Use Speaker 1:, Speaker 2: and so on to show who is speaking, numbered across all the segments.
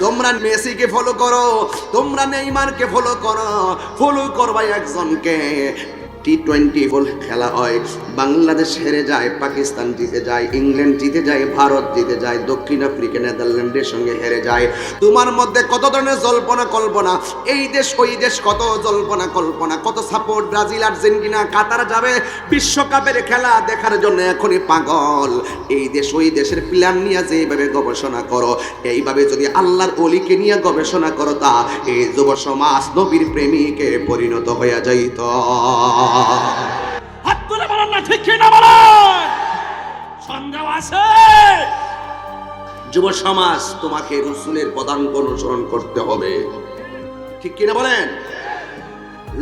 Speaker 1: তোমরা মেসিকে ফলো করো, তোমরা নেইমারকে ফলো করো, ফলো করবা একজনকে। টি-20 খেলা হয়, বাংলাদেশ হেরে যায়, পাকিস্তান জিতে যায়, ইংল্যান্ড জিতে যায়, ভারত জিতে যায়, দক্ষিণ আফ্রিকা নেদারল্যান্ডের সঙ্গে হেরে যায়। তোমার মধ্যে কত ধরনের জল্পনা কল্পনা, এই দেশ ওই দেশ, কত জল্পনা কল্পনা, কত সাপোর্ট, ব্রাজিল আর্জেন্টিনা কাতার যাবে বিশ্বকাপের খেলা দেখার জন্য এখনই পাগল। এই দেশ ওই দেশের প্ল্যান নিয়ে যেভাবে গবেষণা করো, এইভাবে যদি আল্লাহর ওলিকে নিয়ে গবেষণা করো, তা এই যুব সমাজ নবীর প্রেমিকে পরিণত হয়ে যাইত।
Speaker 2: হাত তুলে বলেন না ঠিক কি না বলেন, সন্দেহ আছে?
Speaker 1: যুব সমাজ, তোমাকে রাসূলের পদাঙ্ক অনুসরণ করতে হবে, ঠিক কিনা বলেন?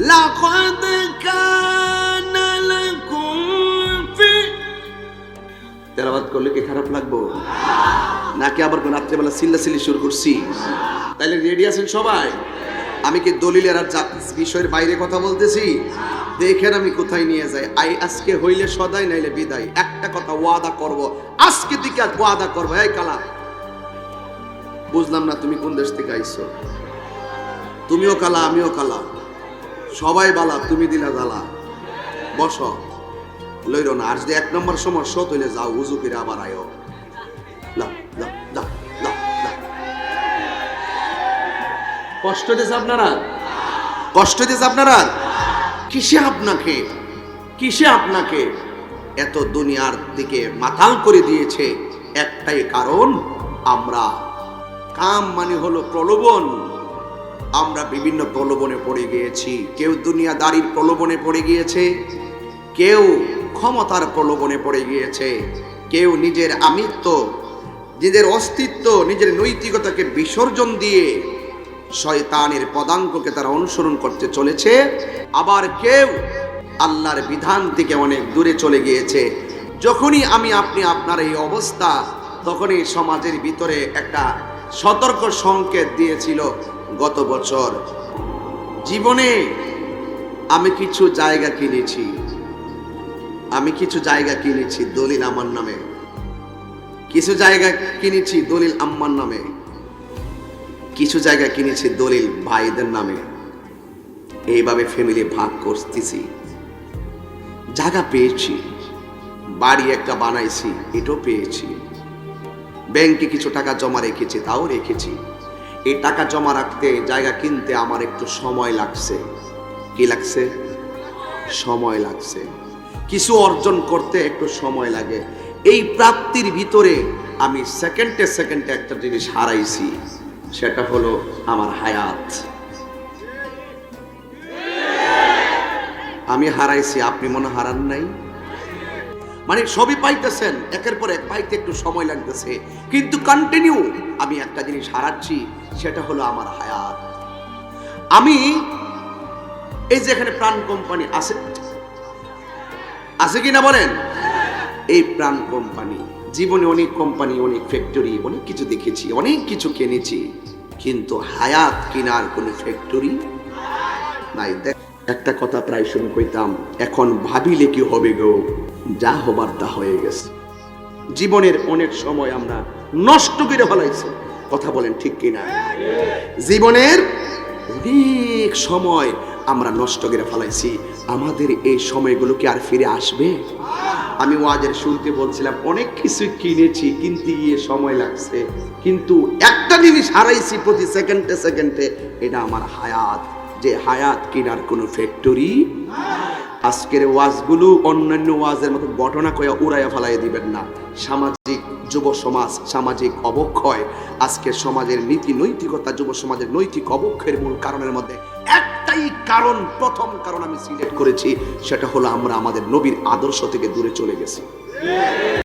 Speaker 1: লাকাদ কানা লাকুম ফি, তেলাওয়াত করলে কি খারাপ লাগবো নাকি আবার রাত্রেবেলা চিল্লাচিল্লি শুরু করছি? তাইলে রেডি আছেন সবাই? আমি কি দলিলের আর বিষয়ের বাইরে কথা বলতেছি? দেখেন আমি কোথায় নিয়ে যাই। আজকে হইলে সদাই, নাইলে বিদায়। একটা কথা ওয়াদা করব, আজকে থেকে আর ওয়াদা করব। এই কালা, বুঝলাম না তুমি কোন দেশ থেকে আইছো? তুমিও কালা, আমিও কালা, সবাই বালা, তুমি দিলা জ্বালা। বসো, লইর না। আর যদি 1 নম্বর সমস্যা তৈলে যাও, উজু করে আবার আয়ো। কষ্ট দিয়েছে আপনারা, কষ্ট দিয়েছে আপনারা। কিসে আপনাকে, কিসে আপনাকে এত দুনিয়ার দিকে মাতাল করে দিয়েছে? একটাই কারণ, আমরা কাম মানে হলো প্রলোভন। আমরা বিভিন্ন প্রলোভনে পড়ে গিয়েছি। কেউ দুনিয়াদারির প্রলোভনে পড়ে গিয়েছে, কেউ ক্ষমতার প্রলোভনে পড়ে গিয়েছে, কেউ নিজের আমিত্ব, নিজের অস্তিত্ব, নিজের নৈতিকতাকে বিসর্জন দিয়ে শয়তানের পদাঙ্ককে তারা অনুসরণ করতে চলেছে। আবার কেউ আল্লাহর বিধান থেকে অনেক দূরে চলে গিয়েছে। যখনই আমি আপনি আপনার এই অবস্থা, তখনই সমাজের ভিতরে একটা সতর্ক সংকেত দিয়েছিল। গত বছর জীবনে আমি কিছু জায়গা কিনেছি, আমি কিছু জায়গা কিনেছি দলিল আমার নামে, কিছু জায়গা কিনেছি দলিল আম্মার নামে, কিছু জায়গা কিনেছি দলিল ভাইদের নামে। এইভাবে ফ্যামিলি ভাগ করতেছি। জায়গা পেয়েছি, বাড়ি একটা বানাইছি, এটাও পেয়েছি। ব্যাংকে কিছু টাকা জমা রেখেছি, তাও রেখেছি। এই টাকা জমা রাখতে, জায়গা কিনতে আমার একটু সময় লাগছে। কি লাগছে? সময় লাগছে। কিছু অর্জন করতে একটু সময় লাগে। এই প্রাপ্তির ভিতরে আমি সেকেন্ডে সেকেন্ডে একটা জিনিস হারাইছি, সেটা হলো আমার হায়াত। আমি হারাইছি, আপনি মনে হারান নাই? মানে সবই পাইতেছেন, একের পর এক পাইতে একটু সময় লাগতেছে, কিন্তু কন্টিনিউ আমি একটা জিনিস হারাচ্ছি, সেটা হলো আমার হায়াত। আমি এই যে এখানে প্রাণ কোম্পানি আছে, আছে কিনা বলেন? এই প্রাণ কোম্পানি, জীবনে অনেক কোম্পানি, অনেক ফ্যাক্টরি, অনেক কিছু দেখেছি, অনেক কিছু কিনেছি, কিন্তু হায়াত কেনার কোনো ফ্যাক্টরি নাই। একটা কথা প্রায় শুনে কইতাম, এখন ভাবিলে কি হবে গো, যা হবার তা হয়ে গেছে। জীবনের অনেক সময় আমরা নষ্ট করে ফেলাইছি। কথা বলেন ঠিক কিনা? জীবনের অনেক সময় আমরা নষ্ট করে ফেলাইছি। আমাদের এই সময়গুলো কি আর ফিরে আসবে? আমি ওয়াজের শুনতে বলছিলাম, অনেক কিছু কিনেছি, কিনতে গিয়ে সময় লাগছে, কিন্তু একটা জিনিস হারাইছি প্রতি সেকেন্ডে সেকেন্ডে, এটা আমার হায়াত। যে হায়াত কেনার কোনো ফ্যাক্টরি। আজকের ওয়াজগুলো অন্যান্য ওয়াজের মতো ঘটনা কয়া উড়াইয়া ফেলাই দিবেন না। সামাজিক যুব সমাজ, সামাজিক অবক্ষয়, আজকের সমাজের নীতি নৈতিকতা, যুব সমাজের নৈতিক অবক্ষয়ের মূল কারণের মধ্যে একটাই কারণ, প্রথম কারণ আমি সিলেক্ট করেছি, সেটা হলো আমরা আমাদের নবীর আদর্শ থেকে দূরে চলে গেছি।